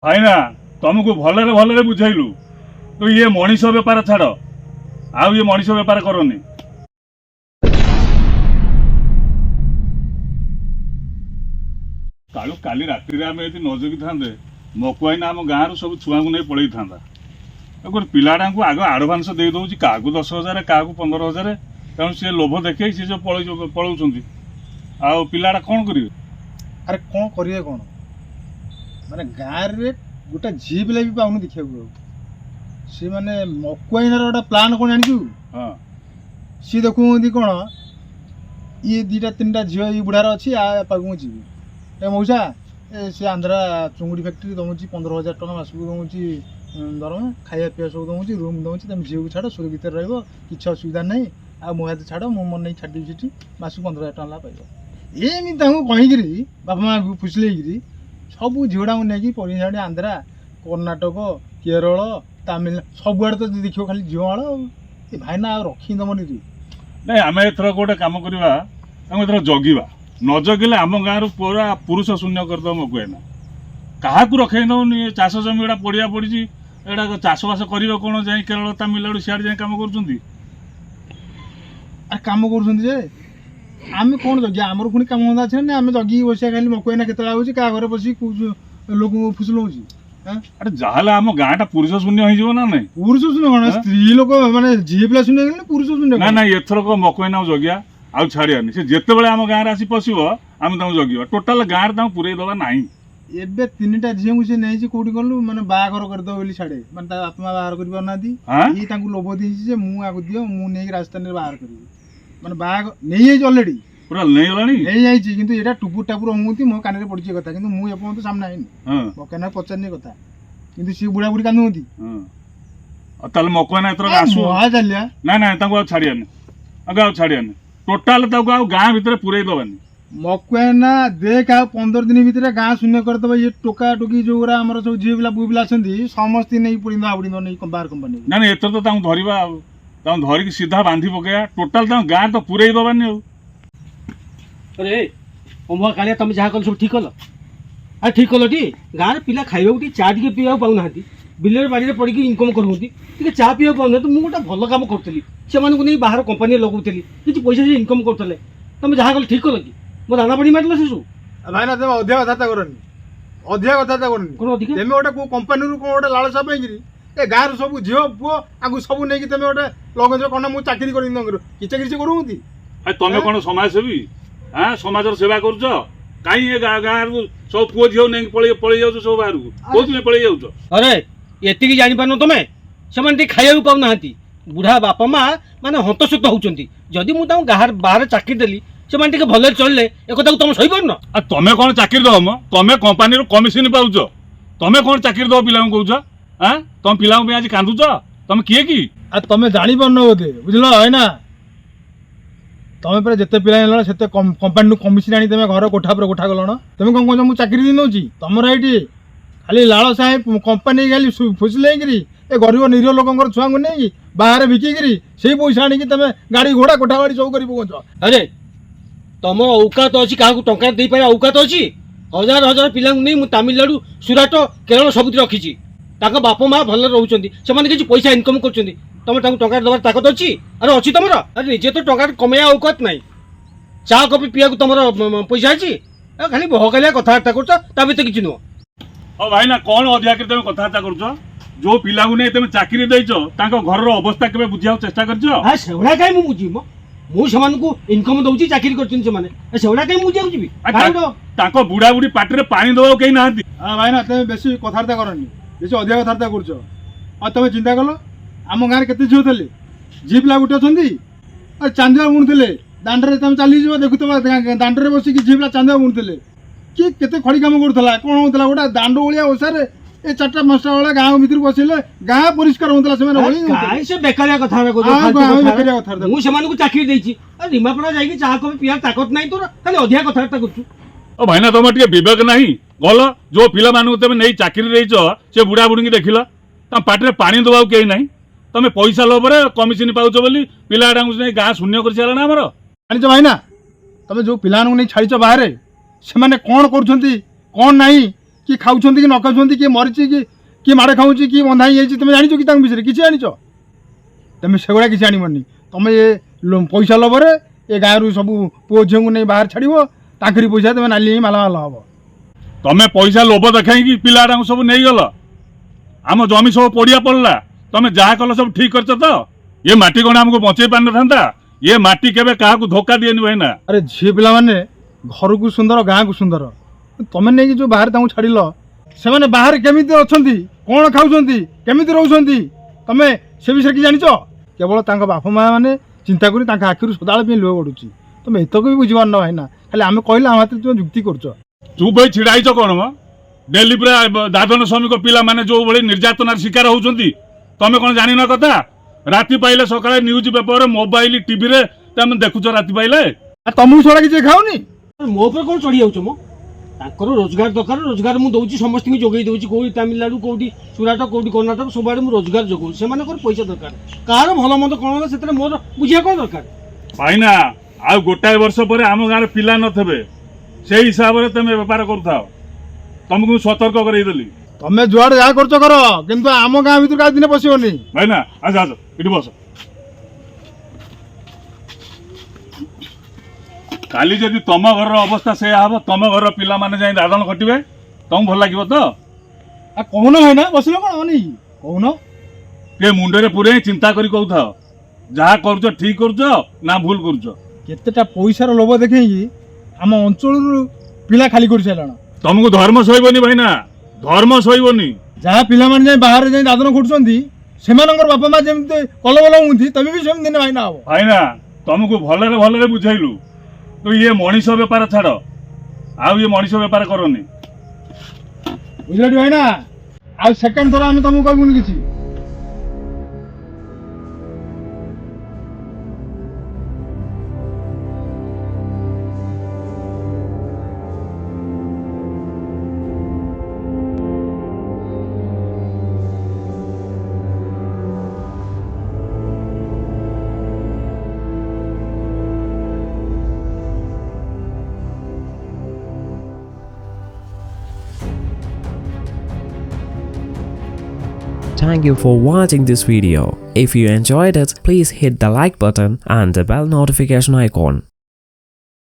ଭାଇନା ତମକୁ ଭଲରେ ଭଲରେ ବୁଝାଇଲୁ ତୁ ଇଏ ମଣିଷ ବେପାର ଛାଡ ଆଉ ଇଏ ମଣିଷ ବେପାର କରନି। କାଳୁ କାଲି ରାତିରେ ଆମେ ଯଦି ନ ଜଗିଥାନ୍ତେ ମକୁଆଇନା ଆମ ଗାଁରୁ ସବୁ ଛୁଆଙ୍କୁ ନେଇ ପଳେଇଥାନ୍ତା। ଗୋଟେ ପିଲାଟାଙ୍କୁ ଆଗ ଆଡଭାନ୍ସ ଦେଇ ଦଉଛି, କାହାକୁ 10,000 କାହାକୁ 15,000, ତେଣୁ ସେ ଲୋଭ ଦେଖେଇ ସେ ସବୁ ପଳଉଛନ୍ତି। ଆଉ ପିଲାଟା କ'ଣ କରିବେ? ଆରେ କ'ଣ କରିବେ କ'ଣ, ମାନେ ଗାଁରେ ଗୋଟେ ଝିଅ ପିଲା ବି ପାଉନି ଦେଖିବାକୁ। ସେ ମାନେ ମକୁଆଇନାର ଗୋଟେ ପ୍ଲାନ୍ କ'ଣ ଜାଣିଛୁ? ହଁ, ସିଏ ଦେଖୁଛନ୍ତି କ'ଣ, ଇଏ 2-3ଟା ଝିଅ ଏଇ ବୁଢ଼ାର ଅଛି, ଆ ପାଖକୁ ମୁଁ ଯିବି। ଏ ମଉସା, ସେ ଆନ୍ଧ୍ରା ଚୁଙ୍ଗୁଡ଼ି ଫ୍ୟାକ୍ଟ୍ରି ଦେଉଛି 15,000 ଟଙ୍କା ମାସକୁ ଦେଉଛି ଦରମା, ଖାଇବା ପିଇବା ସବୁ ଦେଉଛି, ରୁମ୍ ଦେଉଛି, ତମେ ଝିଅକୁ ଛାଡ଼, ସୁର ଭିତରେ ରହିବ, କିଛି ଅସୁବିଧା ନାହିଁ। ଆଉ ମୋ ହାତ ଛାଡ଼, ମୁଁ ମନ ନେଇ ଛାଡ଼ିଦେବି ସେଠି, ମାସକୁ 15,000 ଟଙ୍କା ଲା ପାଇବ। ଏମିତି ତାଙ୍କୁ କହିକିରି ବାପା ମାଆଙ୍କୁ ଫୁସିଲେଇକିରି ସବୁ ଝିଅଟାଙ୍କୁ ନେଇକି ପଳେଇଥାନ୍ତି ଆନ୍ଧ୍ରା, କର୍ଣ୍ଣାଟକ, କେରଳ, ତାମିଲନାଡୁ, ସବୁଆଡ଼େ ତ ଦେଖିବ ଖାଲି ଝିଅ ମାଳ। ଏ ଭାଇନା ଆଉ ରଖିଦବନି ରେ। ନାଇଁ ଆମେ ଏଥର ଗୋଟେ କାମ କରିବା, ଆମେ ଏଥର ଜଗିବା। ନ ଜଗିଲେ ଆମ ଗାଁରୁ ପୁରା ପୁରୁଷ ଶୂନ୍ୟ କରିଦେବ ମକୁଆଇନା। କାହାକୁ ରଖେଇ ନେଉନି। ଚାଷ ଜମି ଗୁଡ଼ା ପଡ଼ିଆ ପଡ଼ିଛି, ଏଇଟା ଚାଷବାସ କରିବ କ'ଣ? ଯାଇ କେରଳ ତାମିଲନାଡୁ ସିଆଡ଼େ ଯାଇ କାମ କରୁଛନ୍ତି। ଆରେ କାମ କରୁଛନ୍ତି ଯେ ଆମେ କ'ଣ ଜଗିବା? ଆମର ପୁଣି କାମ ଧନ୍ଦା ଅଛି ନା? ଆମେ ଜଗିକି ବସିବା ଖାଲି? ମକୁଆଇନା କେତେବେଳେ ଆଉଛି, କାହା ଘରେ ବସିକି ଲୋକଙ୍କୁ ଫୁସୁଲଉଛି? ଆରେ ଯାହାହେଲେ ଆମ ଗାଁଟା ପୁରୁଷ ଶୂନ୍ୟ ହେଇଯିବ ନା ନାଇଁ? ପୁରୁଷ ଶୂନ୍ୟ କ'ଣ, ସ୍ତ୍ରୀ ଲୋକ ମାନେ ଝିଅ ପିଲା ଶୂନ୍ୟ ହେଇଗଲେ ପୁରୁଷ ଶୂନ୍ୟ? ନାଇଁ ନାଇଁ, ଏଥରକ ମକୁଆଇନାକୁ ଜଗିବା, ଆଉ ଛାଡ଼ିବାନି। ସେ ଯେତେବେଳେ ଆମ ଗାଁରେ ଆସି ପଶିବ ଆମେ ତାଙ୍କୁ ଜଗିବା। ଟୋଟାଲ ଗାଁରେ ତାଙ୍କୁ ପୁରେଇ ଦେବା ନାହିଁ। ଏବେ 3ଟା ଝିଅଙ୍କୁ ସେ ନେଇଛି, କୋଉଠି ଗଲୁ ମାନେ ବାହାଘର କରିଦେବ ବୋଲି ଛାଡ଼େ, ମାନେ ତା ବାପା ମା ବାହାଘର କରିପାରୁନାହାନ୍ତି। ଇଏ ତାଙ୍କୁ ଲୋଭ ଦେଇଛି ଯେ ମୁଁ ଆକୁ ଦିଅ, ମୁଁ ନେଇକି ରାଜସ୍ଥାନରେ ବାହାଘର କରିବି। ମାନେ ବାହାଘର ନେଇଯାଇଛି ଅଲରେଡ଼ି, ପୁରା ନେଇଗଲାଣି, ନେଇଯାଇଛି। କିନ୍ତୁ ଏଇଟା ଟୁପୁର ଟାପୁର ହୁଅନ୍ତି, ମୋ କାନରେ ପଡ଼ିଛି କଥା, କିନ୍ତୁ ମୁଁ ଏପର୍ଯ୍ୟନ୍ତ ସାମ୍ନା ହେଇନି। ମୋ କାନରେ ପଚାରିନି କଥା, କିନ୍ତୁ ସିଏ ବୁଢ଼ା ବୁଢ଼ୀ କାନ୍ଦୁଛନ୍ତି। ତାହେଲେ ମକୁଆଇନା ଏଥରକ ଆସୁ। ଚାଲିଆ ନାଇଁ ନାଇଁ, ତାଙ୍କୁ ଆଉ ଛାଡ଼ିବାନି, ଆଉ ଛାଡ଼ିବାନି। ଟୋଟାଲ ତାକୁ ଆଉ ଗାଁ ଭିତରେ ପୁରେଇ ଦେବାନି। ମକୁଆଇନା ଦେଖ, ଆଉ 15 ଦିନ ଭିତରେ ଗାଁ ଶୂନ୍ୟ କରିଦେବ। ଇଏ ଟୋକା ଟୋକି ଯୋଉଗୁରା ଆମର ସବୁ ଝିଅ ପିଲା ପୁଅ ପିଲା ଅଛନ୍ତି, ସମସ୍ତେ ନେଇ ପଡ଼ିବ ଆଉଡ଼ି ନେଇ ବାହାର କମ୍ପାନୀ। ନାଇଁ ନାଇଁ, ଏଥର ତ ତାଙ୍କୁ ଧରିବା, ଆଉ ତାଙ୍କୁ ଧରିକି ସିଧା ବାନ୍ଧି ପକେଇବା। ଟୋଟାଲ ତାଙ୍କୁ ଗାଁ ତ ପୁରେଇ ଦେବାନି ଆଉ। अरे अमुआ कालिया तुम जहाँ कल सब ठीक कल? अरे ठीक कल टी गाँव पिला खाइबा चा टे पीवा पाऊना बिलर बाड़ी पड़ी इनकम करूँ टे चा पीवा पाऊना। तो मुझे गोटे भल कम करी से नहीं बाहर कंपानी लगाऊली, किसी पैसा से इनकम करते तुम जहाँ कल ठीक कल कि मो दाना पानी मार से सब? भाईना तुम अधिक कथा करनी, अधिक कथा करनी। तुम गोटे कौ कंपानी कौन गोटे लालसा पाई ए गाँव सब झील पुओ आगु सब नहीं तुम गोटे लगे कौन मुझे चाकरी कर कि चाकरी से करूँ? तुम कौन समाजसेवी? हाँ, समाजर सेवा करुच कहीं गाँव सब पुओ झील नहीं पलि जाऊ सब बाहर को कौन पलि जाऊ? अरे ये जापार तुम्हें से खाया पाऊना बुढ़ा बापा माँ माने हतसत होती। जदि मुझे बाहर चाकरी देली से भल चलिए एक तुम सही पार न। तुम कौन चाकरी दब? तुम कंपानी कमिशन पाउच, तुम कौन चाकरी दब पिला कौच? हाँ, तुम पिला आज कांदुच? तुम किए कि तुम जानी पार बोधे बुझल है ना? तुम पे जिते पिला से कंपानी कमिशन आनी तुम घर कोठा पर कोठा गल। तुम कौन कह मुझे चाकरी दी नौची? तुम ये खाली लालसा कंपानी खाली फुसले ए गरीब निरीह लोक छुआ को नहीं बाहर बिकिकी से पैसा आनी तुम गाड़ी घोड़ा कोठा बाड़ी सब कर पकाउछ। अरे तुम औकात अच्छी क्या टंका दे पारे औकात अच्छी? हजार हजार पिला नहीं तमिलनाडु सुराट केरल सब रखी बापा माँ भल रोच से पैसा इनकम कर तुम टंका दबार ताकत अच्छी? अरे अच्छी तुम? अरे निजे तो टंका कमाया औकात नहीं, चा कपी पीवा तुम पैसा अच्छी? खाली बहकालिया कथबार्ता कर किसी नुह। भाई ना कौन अधिक तुम कथबार्ता कर? जो पिला नहीं तुम चाकरी देच घर अवस्था के बुझा चेष्टा कर? सेगुड़ा कहीं मुझे मुझे इनकम दूसरी चाकरी करगुड़ा कहीं मुझे बुढ़ा बुढ़ी पाटे पानी दबा कहीं ना। भाई ना तुम बेस कथबार्ता करनी, बेस अधिक कथबार्ता कर। तुम चिंता कल आम गाँव के झील थे झी पिला गोटे अच्छा चांदिया बुणुले दाण्डे तुम चली देखुव दाण्डे बसिक झी पिला चांदिया बुणुले किए के खड़ी कम करूला कौन होता गोटे दाण्ड भाया ओसार ए 4टा-5टा बेला गाँव भर बसले गाँ परिष्कार होता बेकारिया कथा चाकरी निमापड़ा जाकि चाह कभी पीवा ताकत नहीं तोर खाली अधिक कथबार्ता कर। भाईना तुम विवेक ना गल जो पिला तुम नहीं चाकरी देच से बुढ़ा बुढ़ी देख तुम पाटे पानी दबा कहीं ना तुम पैसा लोभर कमिशन पाउच बोली पिला गाँ शून्य कर सारा आमर जान भाईना तुम जो पिला नहीं छाड़ बाहर से कौन कर कौन नहीं କିଏ ଖାଉଛନ୍ତି କି ନ ଖାଉଛନ୍ତି, କିଏ ମରିଛି କି କିଏ ମାଡ଼ ଖାଉଛି, କିଏ ବନ୍ଧା ହେଇଯାଇଛି, ତୁମେ ଜାଣିଛ କି ତାଙ୍କ ବିଷୟରେ? କିଛି ଜାଣିଛ? ତୁମେ ସେଗୁଡ଼ା କିଛି ଜାଣିବନି। ତୁମେ ଏ ପଇସା ଲୋଭରେ ଏ ଗାଁରୁ ସବୁ ପୁଅ ଝିଅଙ୍କୁ ନେଇ ବାହାରେ ଛାଡ଼ିବ, ତାଙ୍କରି ପଇସା ତୁମେ ନାଲି ହେଇ ମାଲାମାଲ ହେବ। ତମେ ପଇସା ଲୋଭ ଦେଖାଇକି ପିଲାଟାଙ୍କୁ ସବୁ ନେଇଗଲ, ଆମ ଜମି ସବୁ ପଡ଼ିଆ ପଡ଼ିଲା। ତମେ ଯାହା କଲ ସବୁ ଠିକ କରିଛ ତ? ଏ ମାଟି କ'ଣ ଆମକୁ ବଞ୍ଚେଇ ପାରିନଥାନ୍ତା? ଏ ମାଟି କେବେ କାହାକୁ ଧୋକା ଦିଏନି ଭାଇନା। ଆରେ ଝିଅ ପିଲାମାନେ ଘରକୁ ସୁନ୍ଦର, ଗାଁକୁ ସୁନ୍ଦର। ତମେ ନେଇକି ଯେଉଁ ବାହାରେ ତାଙ୍କୁ ଛାଡ଼ିଲ, ସେମାନେ ବାହାରେ କେମିତି ଅଛନ୍ତି, କ'ଣ ଖାଉଛନ୍ତି, କେମିତି ରହୁଛନ୍ତି, ତମେ ସେ ବିଷୟରେ କିଛି ଜାଣିଛ? କେବଳ ତାଙ୍କ ବାପା ମା ମାନେ ଚିନ୍ତା କରି ତାଙ୍କ ଆଖିରୁ ସଦାବେଳେ ପାଇଁ ଲୁହ ଗଡ଼ୁଛି। ତମେ ଏତକ ବି ବୁଝିପାରୁନ ଭାଇନା, ଖାଲି ଆମେ କହିଲେ ଆମ ହାତରେ ତୁମେ ଯୁକ୍ତି କରୁଛ। ଚୁପ୍ ହେଇ ଛିଡ଼ା ହେଇଛ କ'ଣ ମ? ଡେଲି ପୁରା ଦାଦନ ଶ୍ରମିକ ପିଲାମାନେ ଯୋଉଭଳି ନିର୍ଯାତନାର ଶିକାର ହଉଛନ୍ତି, ତମେ କ'ଣ ଜାଣିନ କଥା? ରାତି ପାଇଲେ ସକାଳେ ନ୍ୟୁଜ ପେପର, ମୋବାଇଲ, ଟିଭିରେ ତମେ ଦେଖୁଛ ରାତି ପାଇଲେ। ଆଉ ତମକୁ ଛଡ଼ା କିଛି ଖାଉନି? ମୋ ଉପରେ କ'ଣ ଚଢ଼ି ଯାଉଛ ମ? ତାଙ୍କର ରୋଜଗାର ଦରକାର, ରୋଜଗାର ମୁଁ ଦେଉଛି, ସମସ୍ତଙ୍କୁ ଯୋଗାଇ ଦେଉଛି। କେଉଁଠି ତାମିଲନାଡୁ, କେଉଁଠି ସୁରାଟ, କେଉଁଠି କର୍ଣ୍ଣାଟକ, ସବୁଆଡ଼େ ମୁଁ ରୋଜଗାର ଯୋଗାଉଛି। ସେମାନଙ୍କର ପଇସା ଦରକାର। କାହାର ଭଲ ମନ୍ଦ କ'ଣ ହେଲା ସେଥିରେ ମୋର ବୁଝିବା କ'ଣ ଦରକାର? ଭାଇନା ଆଉ ଗୋଟାଏ ବର୍ଷ ପରେ ଆମ ଗାଁରେ ପିଲା ନଥିବେ, ସେଇ ହିସାବରେ ତମେ ବେପାର କରୁଥାଅ। ତମକୁ ମୁଁ ସତର୍କ କରେଇଦେଲି। ତମେ ଯୁଆଡ଼େ ଯାହା କରୁଛ କର, କିନ୍ତୁ ଆମ ଗାଁ ଭିତରକୁ ଆଉ ଦିନେ ପଶିବନି। ଭାଇନା ଆସ ଆସ, ଏଠି ବସ। କାଲି ଯଦି ତମ ଘରର ଅବସ୍ଥା ସେଇଆ ହବ, ତମ ଘରର ପିଲାମାନେ ଯାଇ ଦାଦନ ଖଟିବେ, ତମକୁ ଭଲ ଲାଗିବ ତ? ଆଉ କହୁନ ଭାଇନା, ବସିଲ କ'ଣ ଅନେଇ? କହୁନ। ଟିକେ ମୁଣ୍ଡରେ ପୁରେଇ ଚିନ୍ତା କରି କହୁଥାଅ, ଯାହା କରୁଛ ଠିକ କରୁଛ ନା ଭୁଲ କରୁଛ। କେତେଟା ପଇସାର ଲୋଭ ଦେଖେଇକି ଆମ ଅଞ୍ଚଳରୁ ପିଲା ଖାଲି କରିସାରିଲାଣି। ତମକୁ ଧର୍ମ ସହିବନି ଭାଇନା, ଧର୍ମ ସହିବନି। ଯାହା ପିଲାମାନେ ଯାଇ ବାହାରେ ଯାଇ ଦାଦନ ଖଟୁଛନ୍ତି, ସେମାନଙ୍କର ବାପା ମା ଯେମିତି କଲବଲ ହୁଅନ୍ତି, ତମେ ବି ସେମିତି ଦିନେ ଭାଇନା ହବ। ଭାଇନା ତମକୁ ଭଲରେ ଭଲରେ ବୁଝାଇଲୁ, ତୁ ଇଏ ମଣିଷ ବେପାର ଛାଡ଼, ଆଉ ଇଏ ମଣିଷ ବେପାର କରନି। ବୁଝିଲଟି ଭାଇନା? ଆଉ ସେକେଣ୍ଡ ଥର ଆମେ ତମକୁ କହିବୁନି କିଛି। Thank you for watching this video. If you enjoyed it, please hit the like button and the bell notification icon.